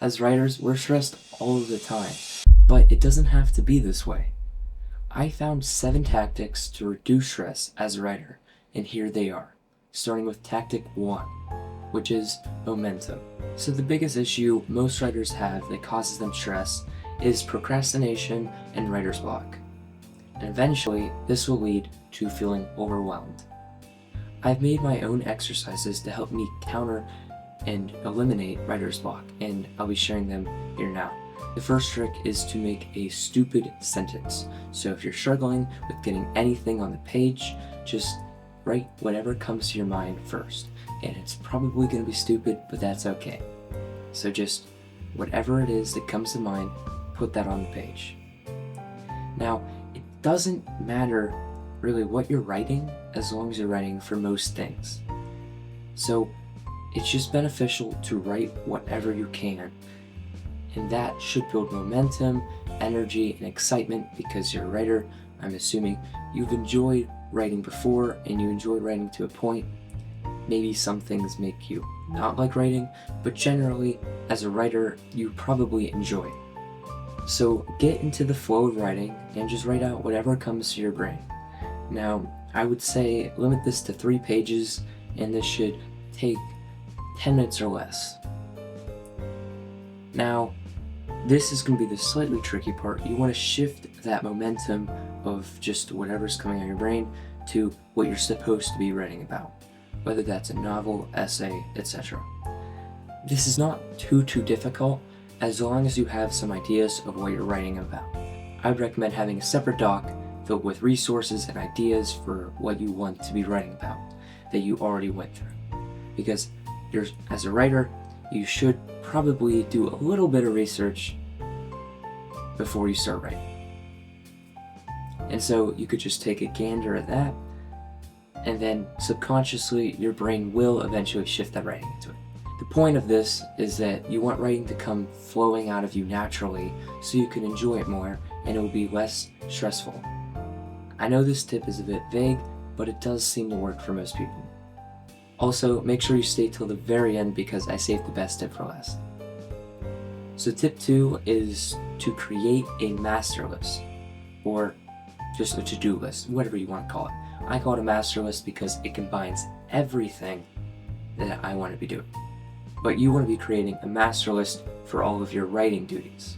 As writers, we're stressed all of the time, but it doesn't have to be this way. I found 7 tactics to reduce stress as a writer, and here they are, starting with tactic 1, which is momentum. So the biggest issue most writers have that causes them stress is procrastination and writer's block. And eventually, this will lead to feeling overwhelmed. I've made my own exercises to help me counter and eliminate writer's block, and I'll be sharing them here now. The first trick is to make a stupid sentence. So if you're struggling with getting anything on the page, just write whatever comes to your mind first. And it's probably going to be stupid, but that's okay. So just whatever it is that comes to mind, put that on the page. Now, it doesn't matter really what you're writing as long as you're writing for most things. So it's just beneficial to write whatever you can, and that should build momentum, energy, and excitement because you're a writer. I'm assuming you've enjoyed writing before and you enjoy writing to a point. Maybe some things make you not like writing, but generally, as a writer, you probably enjoy it. So get into the flow of writing and just write out whatever comes to your brain. Now, I would say limit this to 3 pages, and this should take 10 minutes or less. Now, this is going to be the slightly tricky part. You want to shift that momentum of just whatever's coming out of your brain to what you're supposed to be writing about, whether that's a novel, essay, etc. This is not too difficult as long as you have some ideas of what you're writing about. I would recommend having a separate doc filled with resources and ideas for what you want to be writing about that you already went through. Because as a writer, you should probably do a little bit of research before you start writing. And so you could just take a gander at that, and then subconsciously your brain will eventually shift that writing into it. The point of this is that you want writing to come flowing out of you naturally so you can enjoy it more and it will be less stressful. I know this tip is a bit vague, but it does seem to work for most people. Also, make sure you stay till the very end because I saved the best tip for last. So tip 2 is to create a master list, or just a to-do list, whatever you want to call it. I call it a master list because it combines everything that I want to be doing. But you want to be creating a master list for all of your writing duties.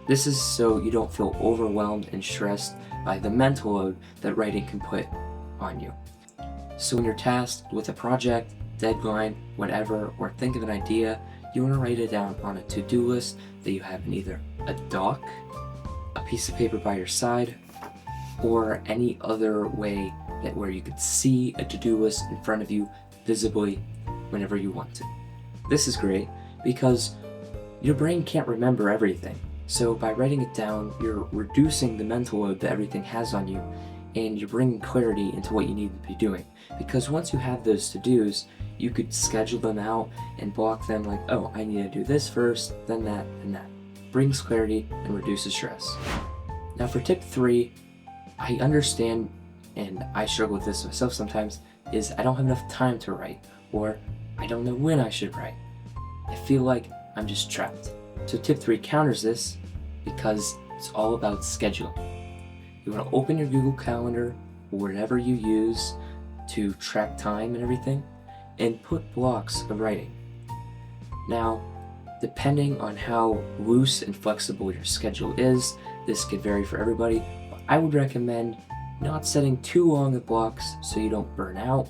This is so you don't feel overwhelmed and stressed by the mental load that writing can put on you. So when you're tasked with a project, deadline, whatever, or think of an idea, you want to write it down on a to-do list that you have in either a doc, a piece of paper by your side, or any other way where you could see a to-do list in front of you visibly whenever you want to. This is great because your brain can't remember everything. So by writing it down, you're reducing the mental load that everything has on you, and you're bringing clarity into what you need to be doing. Because once you have those to-dos, you could schedule them out and block them like, oh, I need to do this first, then that, and that. Brings clarity and reduces stress. Now for tip 3, I understand, and I struggle with this myself sometimes, is I don't have enough time to write, or I don't know when I should write. I feel like I'm just trapped. So tip 3 counters this because it's all about scheduling. You want to open your Google Calendar or whatever you use to track time and everything, and put blocks of writing. Now, depending on how loose and flexible your schedule is, this could vary for everybody, but I would recommend not setting too long of blocks so you don't burn out,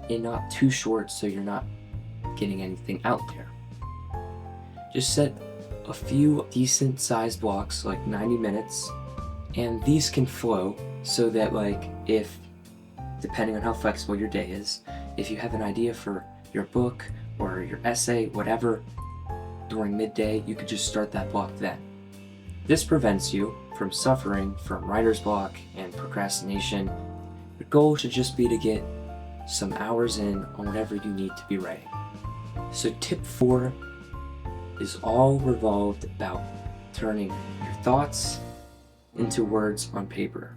and not too short so you're not getting anything out there. Just set a few decent sized blocks, like 90 minutes, and these can flow so that, like, if, depending on how flexible your day is, if you have an idea for your book or your essay, whatever, during midday, you could just start that block then. This prevents you from suffering from writer's block and procrastination. Your goal should just be to get some hours in on whatever you need to be writing. So tip 4 is all revolved about turning your thoughts into words on paper.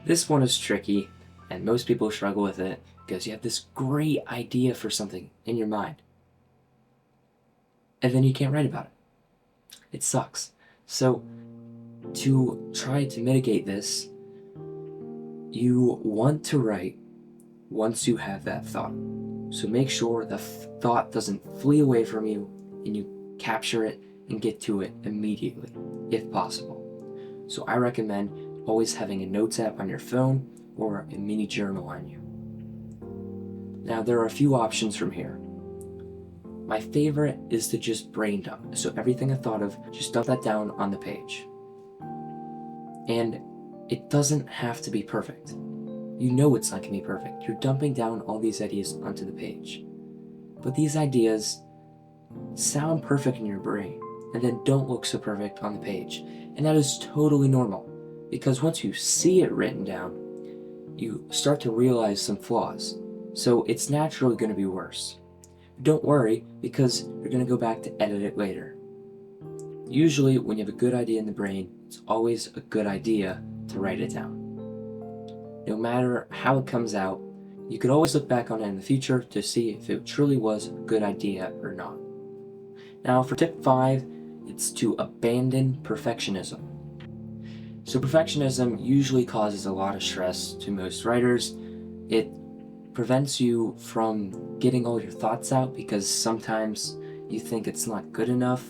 This one is tricky, and most people struggle with it because you have this great idea for something in your mind. and then you can't write about it. It sucks. So to try to mitigate this, you want to write once you have that thought. So make sure the thought doesn't flee away from you and you capture it and get to it immediately, if possible. So I recommend always having a notes app on your phone or a mini journal on you. Now there are a few options from here. My favorite is to just brain dump. So everything I thought of, just dump that down on the page. And it doesn't have to be perfect. You know it's not going to be perfect. You're dumping down all these ideas onto the page. But these ideas sound perfect in your brain and then don't look so perfect on the page. And that is totally normal, because once you see it written down, you start to realize some flaws. So it's naturally going to be worse. Don't worry, because you're going to go back to edit it later. Usually when you have a good idea in the brain, it's always a good idea to write it down. No matter how it comes out, you could always look back on it in the future to see if it truly was a good idea or not. Now for tip 5, it's to abandon perfectionism. So perfectionism usually causes a lot of stress to most writers. It prevents you from getting all your thoughts out because sometimes you think it's not good enough.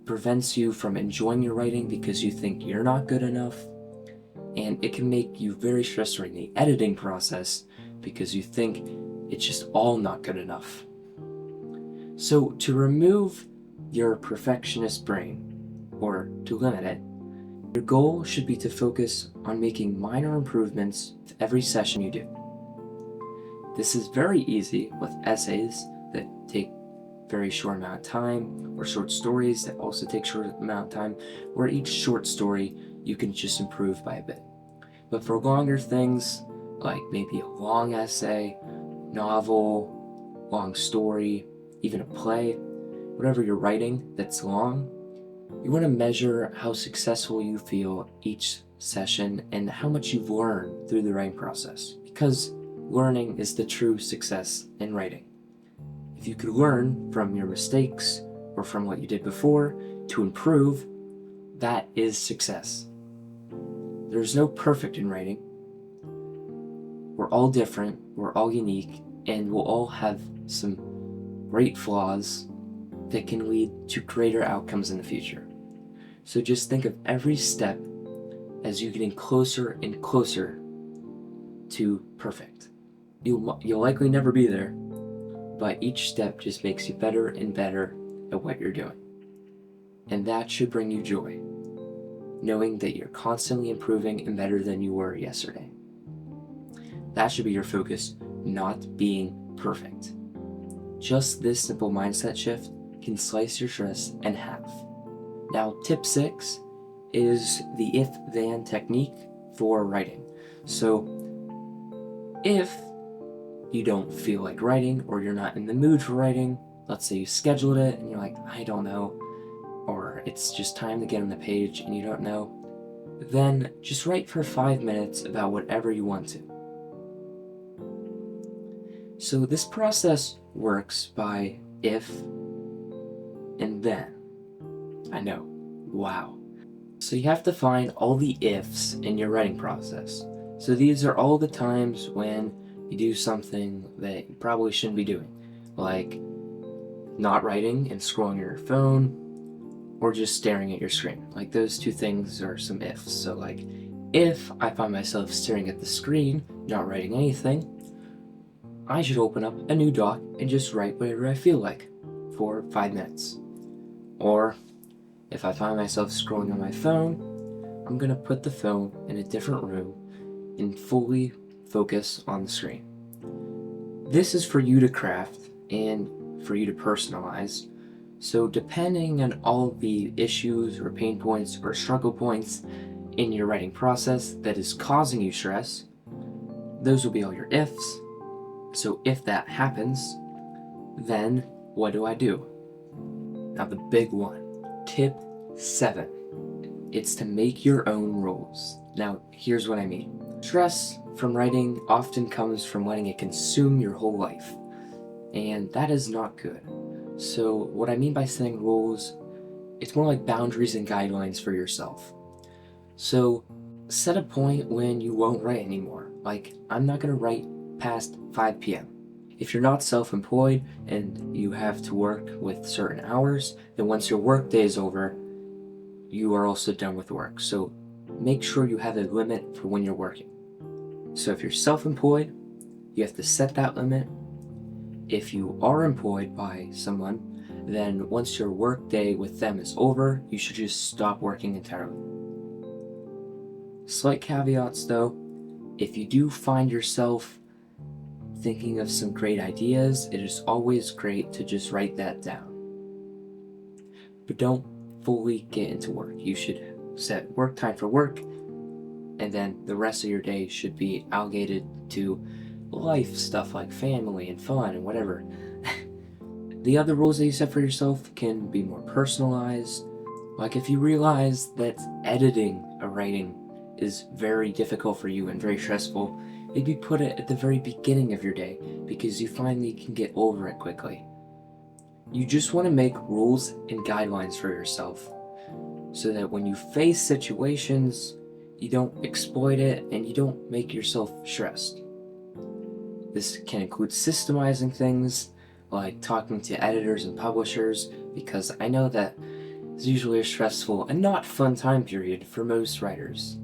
Prevents you from enjoying your writing because you think you're not good enough. And it can make you very stressed during the editing process because you think it's just all not good enough. So to remove your perfectionist brain, or to limit it, your goal should be to focus on making minor improvements with every session you do. This is very easy with essays that take very short amount of time, or short stories that also take short amount of time, where each short story you can just improve by a bit. But for longer things, like maybe a long essay, novel, long story, even a play, whatever you're writing that's long, you want to measure how successful you feel each session and how much you've learned through the writing process. Because learning is the true success in writing. If you could learn from your mistakes or from what you did before to improve, that is success. There's no perfect in writing. We're all different, we're all unique, and we'll all have some great flaws that can lead to greater outcomes in the future. So just think of every step as you getting closer and closer to perfect. You'll likely never be there, but each step just makes you better and better at what you're doing. And that should bring you joy, knowing that you're constantly improving and better than you were yesterday. That should be your focus, not being perfect. Just this simple mindset shift can slice your stress in half. Now, tip 6 is the if-then technique for writing. So, if you don't feel like writing, or you're not in the mood for writing, let's say you scheduled it and you're like, I don't know, or it's just time to get on the page and you don't know, then just write for 5 minutes about whatever you want to. So this process works by if and then. I know, wow. So you have to find all the ifs in your writing process. So these are all the times when you do something that you probably shouldn't be doing, like not writing and scrolling your phone, or just staring at your screen. Like those two things are some ifs. So like, if I find myself staring at the screen, not writing anything, I should open up a new doc and just write whatever I feel like for 5 minutes. Or if I find myself scrolling on my phone, I'm gonna put the phone in a different room and fully focus on the screen. This is for you to craft and for you to personalize. So depending on all the issues or pain points or struggle points in your writing process that is causing you stress, those will be all your ifs. So if that happens, then what do I do? Now the big one, tip 7. It's to make your own rules. Now here's what I mean. Stress from writing often comes from letting it consume your whole life, and that is not good. So what I mean by setting rules, it's more like boundaries and guidelines for yourself. So set a point when you won't write anymore. Like, I'm not going to write past 5 p.m. If you're not self-employed and you have to work with certain hours, then once your work day is over, you are also done with work. So make sure you have a limit for when you're working. So if you're self-employed, you have to set that limit. If you are employed by someone, then once your work day with them is over, you should just stop working entirely. Slight caveats though, if you do find yourself thinking of some great ideas, it is always great to just write that down. But don't fully get into work. You should set work time for work, and then the rest of your day should be allocated to life stuff like family and fun and whatever. The other rules that you set for yourself can be more personalized. Like if you realize that editing a writing is very difficult for you and very stressful, maybe put it at the very beginning of your day because you finally can get over it quickly. You just want to make rules and guidelines for yourself so that when you face situations, you don't exploit it and you don't make yourself stressed. This can include systemizing things like talking to editors and publishers, because I know that it's usually a stressful and not fun time period for most writers.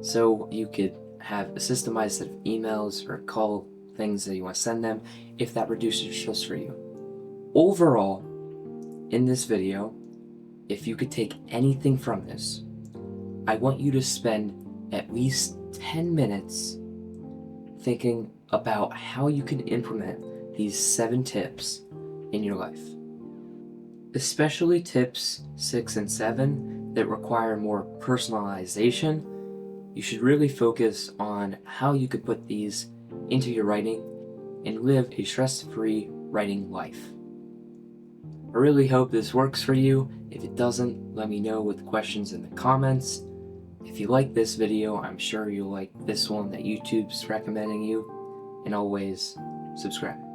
So you could have a systemized set of emails or call things that you want to send them if that reduces stress for you. Overall, in this video, if you could take anything from this, I want you to spend at least 10 minutes thinking about how you can implement these 7 tips in your life. Especially tips 6 and 7 that require more personalization. You should really focus on how you could put these into your writing and live a stress-free writing life. I really hope this works for you. If it doesn't, let me know with questions in the comments. If you like this video, I'm sure you'll like this one that YouTube's recommending you. And always subscribe.